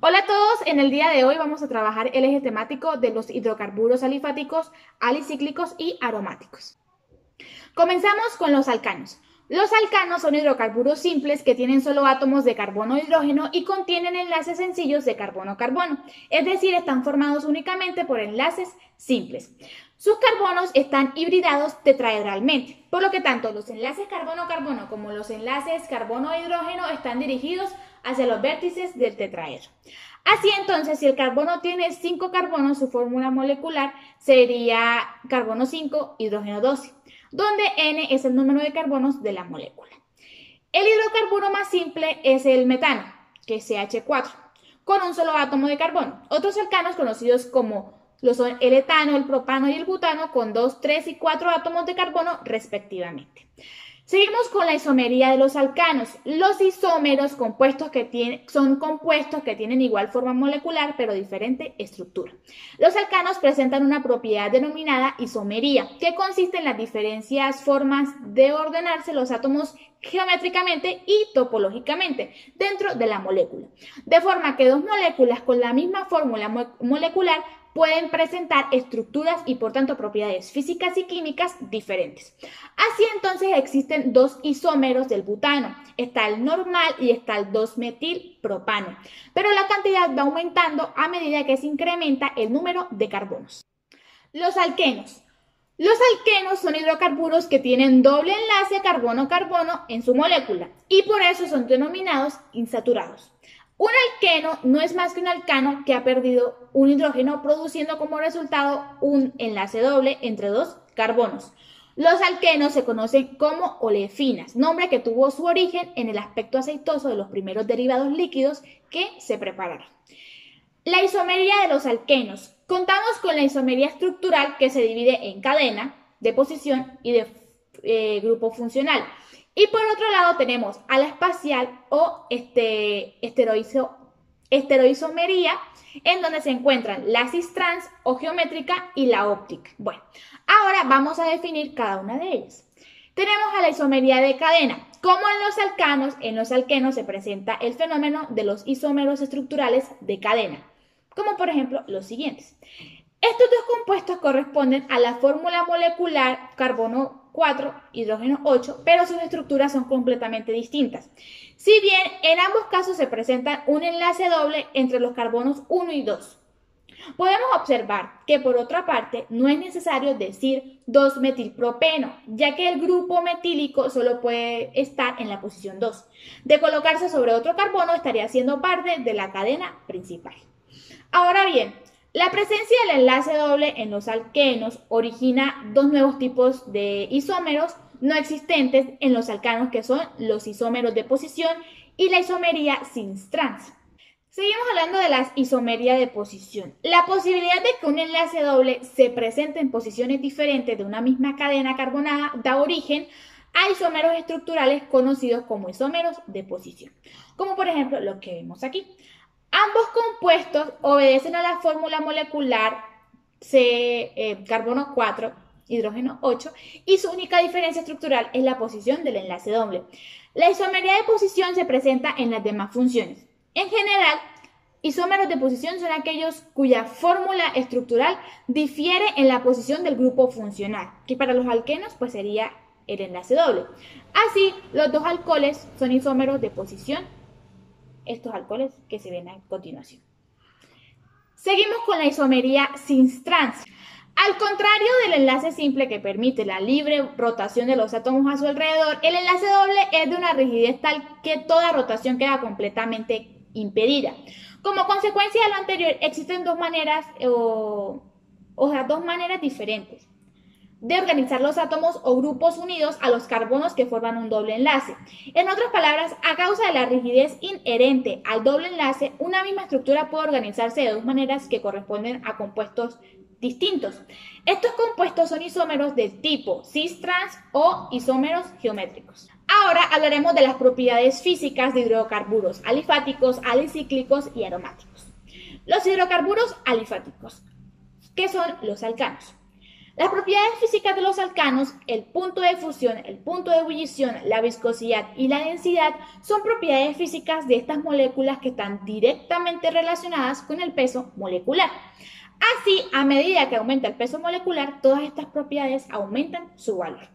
Hola a todos, en el día de hoy vamos a trabajar el eje temático de los hidrocarburos alifáticos, alicíclicos y aromáticos. Comenzamos con los alcanos. Los alcanos son hidrocarburos simples que tienen solo átomos de carbono e hidrógeno y contienen enlaces sencillos de carbono-carbono, es decir, están formados únicamente por enlaces simples. Sus carbonos están hibridados tetrahedralmente, por lo que tanto los enlaces carbono-carbono como los enlaces carbono-hidrógeno están dirigidos hacia los vértices del tetraedro. Así entonces, si el carbono tiene 5 carbonos, su fórmula molecular sería carbono 5, hidrógeno 12, donde N es el número de carbonos de la molécula. El hidrocarburo más simple es el metano, que es CH4, con un solo átomo de carbono. Otros alcanos conocidos como lo son el etano, el propano y el butano, con 2, 3 y 4 átomos de carbono respectivamente. Seguimos con la isomería de los alcanos. Los isómeros son compuestos que tienen igual forma molecular pero diferente estructura. Los alcanos presentan una propiedad denominada isomería, que consiste en las diferentes formas de ordenarse los átomos geométricamente y topológicamente dentro de la molécula, de forma que dos moléculas con la misma fórmula molecular pueden presentar estructuras y por tanto propiedades físicas y químicas diferentes. Así entonces existen dos isómeros del butano, está el normal y está el 2-metilpropano, pero la cantidad va aumentando a medida que se incrementa el número de carbonos. Los alquenos. Los alquenos son hidrocarburos que tienen doble enlace carbono-carbono en su molécula y por eso son denominados insaturados. Un alqueno no es más que un alcano que ha perdido un hidrógeno, produciendo como resultado un enlace doble entre dos carbonos. Los alquenos se conocen como olefinas, nombre que tuvo su origen en el aspecto aceitoso de los primeros derivados líquidos que se prepararon. La isomería de los alquenos. Contamos con la isomería estructural, que se divide en cadena, de posición y de grupo funcional. Y por otro lado tenemos a la espacial o estereoisomería, en donde se encuentran la cis-trans o geométrica y la óptica. Bueno, ahora vamos a definir cada una de ellas. Tenemos a la isomería de cadena. Como en los alquenos se presenta el fenómeno de los isómeros estructurales de cadena, como por ejemplo los siguientes. Estos dos compuestos corresponden a la fórmula molecular carbono 4, hidrógeno 8, pero sus estructuras son completamente distintas. Si bien en ambos casos se presenta un enlace doble entre los carbonos 1 y 2. Podemos observar que por otra parte no es necesario decir 2-metilpropeno, ya que el grupo metílico solo puede estar en la posición 2. De colocarse sobre otro carbono estaría siendo parte de la cadena principal. Ahora bien, la presencia del enlace doble en los alquenos origina dos nuevos tipos de isómeros no existentes en los alcanos, que son los isómeros de posición y la isomería cis-trans. Seguimos hablando de la isomería de posición. La posibilidad de que un enlace doble se presente en posiciones diferentes de una misma cadena carbonada da origen a isómeros estructurales conocidos como isómeros de posición, como por ejemplo lo que vemos aquí. Ambos compuestos obedecen a la fórmula molecular carbono 4, hidrógeno 8, y su única diferencia estructural es la posición del enlace doble. La isomería de posición se presenta en las demás funciones. En general, isómeros de posición son aquellos cuya fórmula estructural difiere en la posición del grupo funcional, que para los alquenos pues sería el enlace doble. Así, los dos alcoholes son isómeros de posición, estos alcoholes que se ven a continuación. Seguimos con la isomería cis-trans. Al contrario del enlace simple, que permite la libre rotación de los átomos a su alrededor, el enlace doble es de una rigidez tal que toda rotación queda completamente impedida. Como consecuencia de lo anterior, existen dos maneras diferentes de organizar los átomos o grupos unidos a los carbonos que forman un doble enlace. En otras palabras, a causa de la rigidez inherente al doble enlace, una misma estructura puede organizarse de dos maneras que corresponden a compuestos distintos. Estos compuestos son isómeros del tipo cis-trans o isómeros geométricos. Ahora hablaremos de las propiedades físicas de hidrocarburos alifáticos, alicíclicos y aromáticos. Los hidrocarburos alifáticos, ¿qué son los alcanos? Las propiedades físicas de los alcanos, el punto de fusión, el punto de ebullición, la viscosidad y la densidad son propiedades físicas de estas moléculas que están directamente relacionadas con el peso molecular. Así, a medida que aumenta el peso molecular, todas estas propiedades aumentan su valor.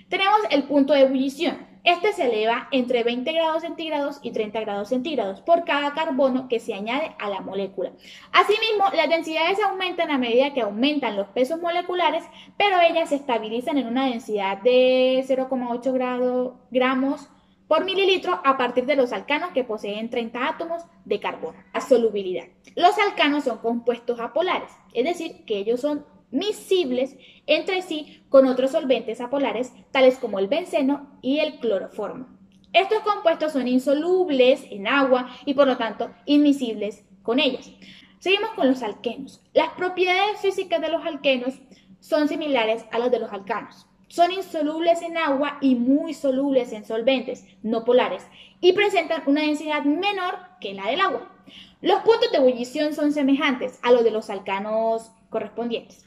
Tenemos el punto de ebullición. Este se eleva entre 20 grados centígrados y 30 grados centígrados por cada carbono que se añade a la molécula. Asimismo, las densidades aumentan a medida que aumentan los pesos moleculares, pero ellas se estabilizan en una densidad de 0,8 gramos por mililitro a partir de los alcanos que poseen 30 átomos de carbono. La solubilidad. Los alcanos son compuestos apolares, es decir, que ellos son miscibles entre sí con otros solventes apolares, tales como el benceno y el cloroformo. Estos compuestos son insolubles en agua y por lo tanto inmiscibles con ellas. Seguimos con los alquenos. Las propiedades físicas de los alquenos son similares a las de los alcanos. Son insolubles en agua y muy solubles en solventes no polares y presentan una densidad menor que la del agua. Los puntos de ebullición son semejantes a los de los alcanos correspondientes.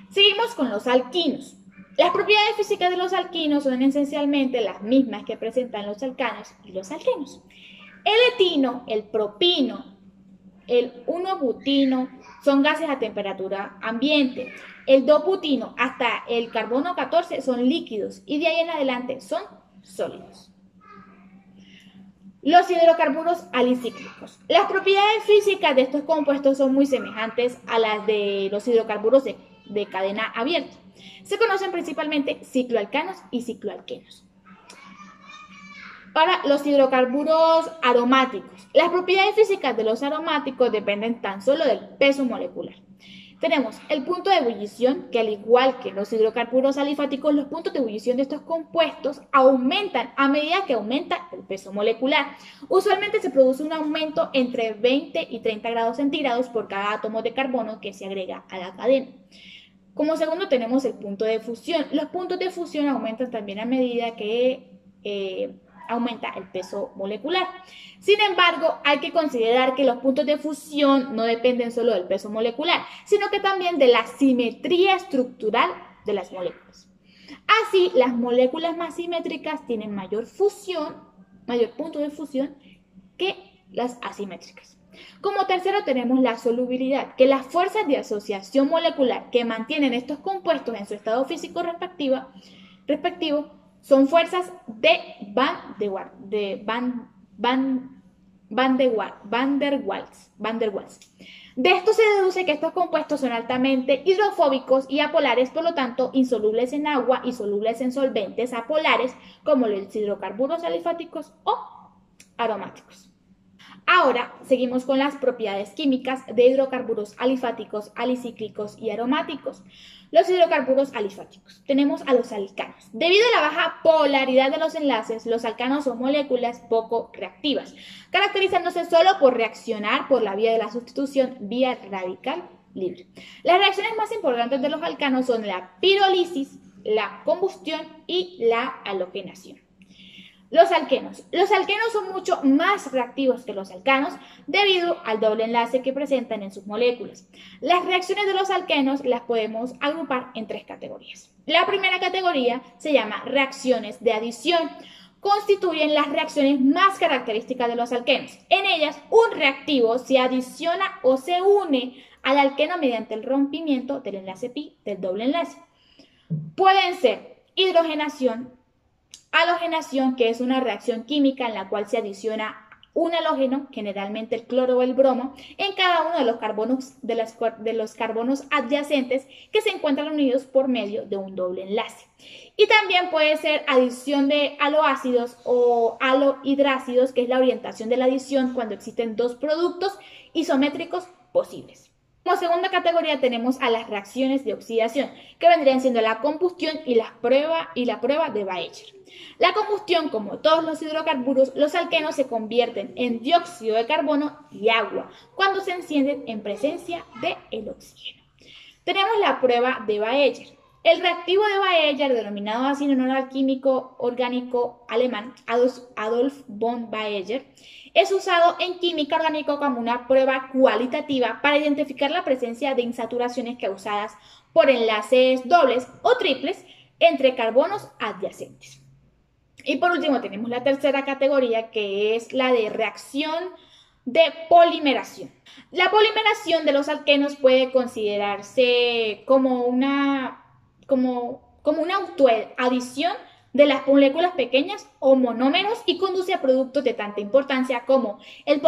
Seguimos con los alquinos. Las propiedades físicas de los alquinos son esencialmente las mismas que presentan los alcanos y los alquenos. El etino, el propino, el 1-butino son gases a temperatura ambiente. El 2-butino hasta el carbono 14 son líquidos y de ahí en adelante son sólidos. Los hidrocarburos alicíclicos. Las propiedades físicas de estos compuestos son muy semejantes a las de los hidrocarburos de cadena abierta. Se conocen principalmente cicloalcanos y cicloalquenos. Ahora, los hidrocarburos aromáticos. Las propiedades físicas de los aromáticos dependen tan solo del peso molecular. Tenemos el punto de ebullición, que al igual que los hidrocarburos alifáticos, los puntos de ebullición de estos compuestos aumentan a medida que aumenta el peso molecular. Usualmente se produce un aumento entre 20 y 30 grados centígrados por cada átomo de carbono que se agrega a la cadena. Como segundo tenemos el punto de fusión. Los puntos de fusión aumentan también a medida que aumenta el peso molecular. Sin embargo, hay que considerar que los puntos de fusión no dependen solo del peso molecular, sino que también de la simetría estructural de las moléculas. Así, las moléculas más simétricas tienen mayor punto de fusión que las asimétricas. Como tercero tenemos la solubilidad, que las fuerzas de asociación molecular que mantienen estos compuestos en su estado físico respectivo son fuerzas de Van der Waals. De esto se deduce que estos compuestos son altamente hidrofóbicos y apolares, por lo tanto insolubles en agua y solubles en solventes apolares como los hidrocarburos alifáticos o aromáticos. Ahora seguimos con las propiedades químicas de hidrocarburos alifáticos, alicíclicos y aromáticos. Los hidrocarburos alifáticos. Tenemos a los alcanos. Debido a la baja polaridad de los enlaces, los alcanos son moléculas poco reactivas, caracterizándose solo por reaccionar por la vía de la sustitución vía radical libre. Las reacciones más importantes de los alcanos son la pirólisis, la combustión y la halogenación. Los alquenos. Los alquenos son mucho más reactivos que los alcanos debido al doble enlace que presentan en sus moléculas. Las reacciones de los alquenos las podemos agrupar en tres categorías. La primera categoría se llama reacciones de adición. Constituyen las reacciones más características de los alquenos. En ellas, un reactivo se adiciona o se une al alqueno mediante el rompimiento del enlace pi del doble enlace. Pueden ser hidrogenación, halogenación, que es una reacción química en la cual se adiciona un halógeno, generalmente el cloro o el bromo, en cada uno de los carbonos adyacentes que se encuentran unidos por medio de un doble enlace. Y también puede ser adición de haloácidos o halohidrácidos, que es la orientación de la adición cuando existen dos productos isométricos posibles. Como segunda categoría tenemos a las reacciones de oxidación, que vendrían siendo la combustión y la prueba de Baeyer. La combustión, como todos los hidrocarburos, los alquenos se convierten en dióxido de carbono y agua cuando se encienden en presencia del oxígeno. Tenemos la prueba de Baeyer. El reactivo de Baeyer, denominado así en honor al químico orgánico alemán Adolf von Baeyer, Es usado en química orgánica como una prueba cualitativa para identificar la presencia de insaturaciones causadas por enlaces dobles o triples entre carbonos adyacentes. Y por último tenemos la tercera categoría, que es la de reacción de polimeración. La polimeración de los alquenos puede considerarse como una autoadición de las moléculas pequeñas o monómeros y conduce a productos de tanta importancia como el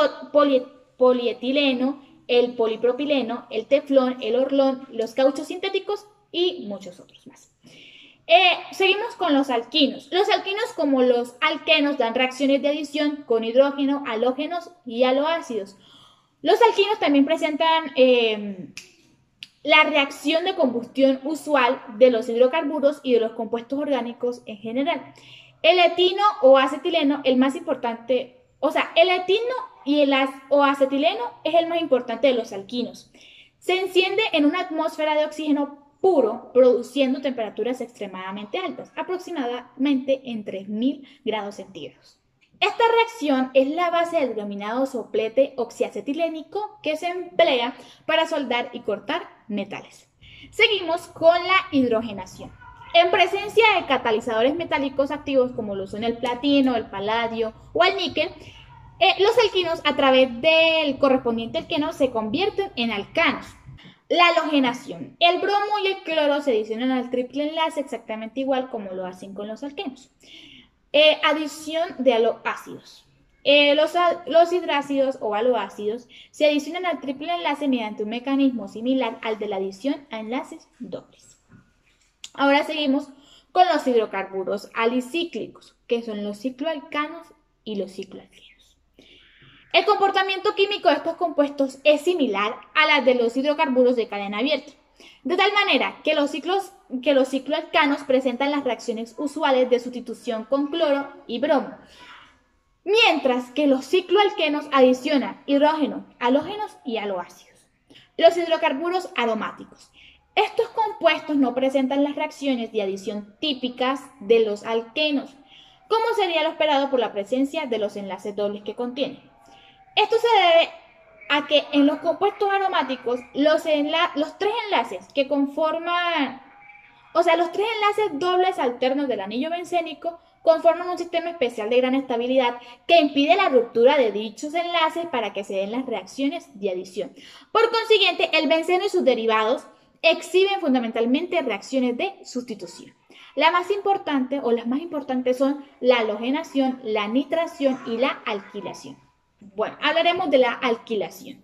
polietileno, el polipropileno, el teflón, el orlón, los cauchos sintéticos y muchos otros más. Seguimos con los alquinos. Los alquinos, como los alquenos, dan reacciones de adición con hidrógeno, halógenos y aloácidos. Los alquinos también presentan la reacción de combustión usual de los hidrocarburos y de los compuestos orgánicos en general. El etino o acetileno, el más importante, el etino o acetileno es el más importante de los alquinos. Se enciende en una atmósfera de oxígeno puro, produciendo temperaturas extremadamente altas, aproximadamente en 3000 grados centígrados. Esta reacción es la base del denominado soplete oxiacetilénico que se emplea para soldar y cortar metales. Seguimos con la hidrogenación. En presencia de catalizadores metálicos activos como lo son el platino, el paladio o el níquel, los alquinos a través del correspondiente alqueno se convierten en alcanos. La halogenación. El bromo y el cloro se adicionan al triple enlace exactamente igual como lo hacen con los alquenos. Adición de aloácidos. Los hidrácidos o aloácidos se adicionan al triple enlace mediante un mecanismo similar al de la adición a enlaces dobles. Ahora seguimos con los hidrocarburos alicíclicos, que son los cicloalcanos y los cicloalquenos. El comportamiento químico de estos compuestos es similar a la de los hidrocarburos de cadena abierta, de tal manera que los cicloalcanos presentan las reacciones usuales de sustitución con cloro y bromo, mientras que los cicloalquenos adicionan hidrógeno, halógenos y aloácidos. Los hidrocarburos aromáticos. Estos compuestos no presentan las reacciones de adición típicas de los alquenos, como sería lo esperado por la presencia de los enlaces dobles que contienen. Esto se debe a que en los compuestos aromáticos los tres enlaces que conforman, los tres enlaces dobles alternos del anillo bencénico conforman un sistema especial de gran estabilidad que impide la ruptura de dichos enlaces para que se den las reacciones de adición. Por consiguiente, el benceno y sus derivados exhiben fundamentalmente reacciones de sustitución. Las más importantes son la halogenación, la nitración y la alquilación. Bueno, hablaremos de la alquilación.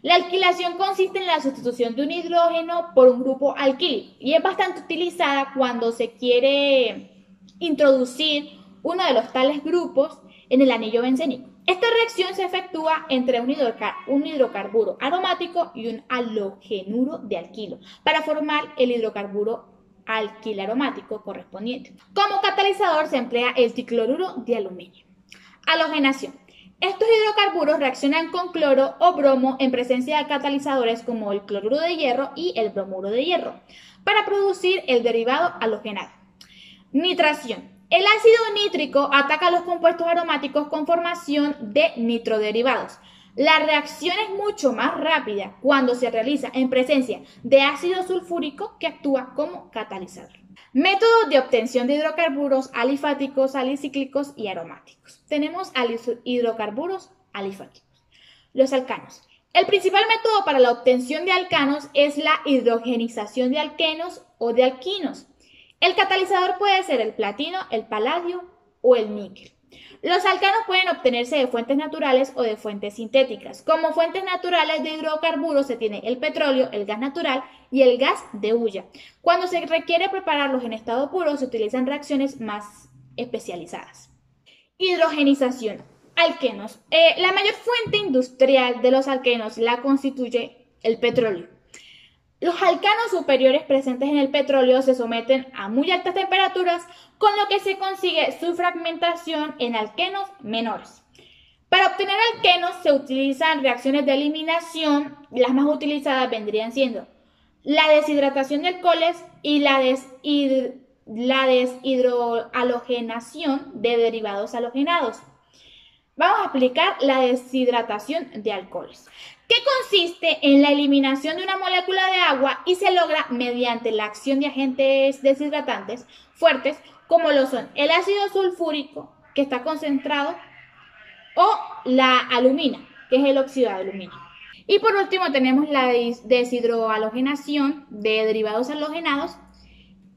La alquilación consiste en la sustitución de un hidrógeno por un grupo alquílico y es bastante utilizada cuando se quiere introducir uno de los tales grupos en el anillo bencénico. Esta reacción se efectúa entre un hidrocarburo aromático y un halogenuro de alquilo para formar el hidrocarburo alquilaromático correspondiente. Como catalizador se emplea el tricloruro de aluminio. Halogenación. Estos hidrocarburos reaccionan con cloro o bromo en presencia de catalizadores como el cloruro de hierro y el bromuro de hierro para producir el derivado halogenado. Nitración. El ácido nítrico ataca a los compuestos aromáticos con formación de nitroderivados. La reacción es mucho más rápida cuando se realiza en presencia de ácido sulfúrico que actúa como catalizador. Métodos de obtención de hidrocarburos alifáticos, alicíclicos y aromáticos. Tenemos hidrocarburos alifáticos. Los alcanos. El principal método para la obtención de alcanos es la hidrogenización de alquenos o de alquinos. El catalizador puede ser el platino, el paladio o el níquel. Los alcanos pueden obtenerse de fuentes naturales o de fuentes sintéticas. Como fuentes naturales de hidrocarburos se tiene el petróleo, el gas natural y el gas de hulla. Cuando se requiere prepararlos en estado puro, se utilizan reacciones más especializadas. Hidrogenización. Alquenos. La mayor fuente industrial de los alquenos la constituye el petróleo. Los alcanos superiores presentes en el petróleo se someten a muy altas temperaturas, con lo que se consigue su fragmentación en alquenos menores. Para obtener alquenos se utilizan reacciones de eliminación. Las más utilizadas vendrían siendo la deshidratación de alcoholes y la deshidrohalogenación de derivados halogenados. Vamos a explicar la deshidratación de alcoholes, que consiste en la eliminación de una molécula de agua y se logra mediante la acción de agentes deshidratantes fuertes como lo son el ácido sulfúrico, que está concentrado, o la alumina, que es el óxido de aluminio. Y por último tenemos la deshidrohalogenación de derivados halogenados,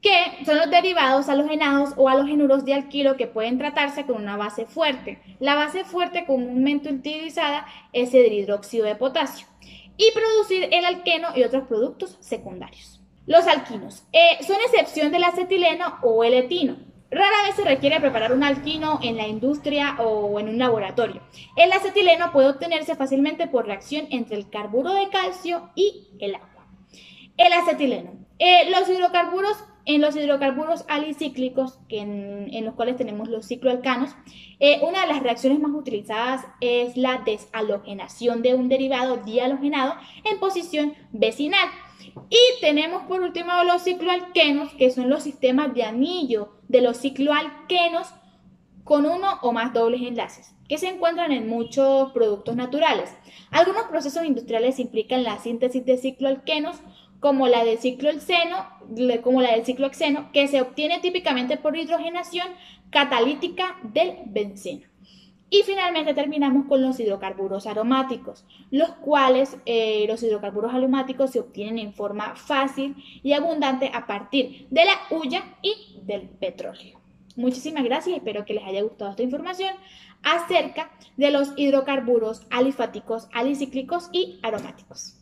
que son los derivados halogenados o halogenuros de alquilo que pueden tratarse con una base fuerte. La base fuerte comúnmente utilizada es el hidróxido de potasio y producir el alqueno y otros productos secundarios. Los alquinos son excepción del acetileno o el etino. Rara vez se requiere preparar un alquino en la industria o en un laboratorio. El acetileno puede obtenerse fácilmente por reacción entre el carburo de calcio y el agua. El acetileno. En los hidrocarburos alicíclicos, en los cuales tenemos los cicloalcanos, una de las reacciones más utilizadas es la deshalogenación de un derivado dihalogenado en posición vecinal. Y tenemos por último los cicloalquenos, que son los sistemas de anillo de los cicloalquenos con uno o más dobles enlaces, que se encuentran en muchos productos naturales. Algunos procesos industriales implican la síntesis de cicloalquenos, como la del ciclohexeno, que se obtiene típicamente por hidrogenación catalítica del benceno. Y finalmente terminamos con los hidrocarburos aromáticos, los cuales los hidrocarburos aromáticos se obtienen en forma fácil y abundante a partir de la hulla y del petróleo. Muchísimas gracias, espero que les haya gustado esta información acerca de los hidrocarburos alifáticos, alicíclicos y aromáticos.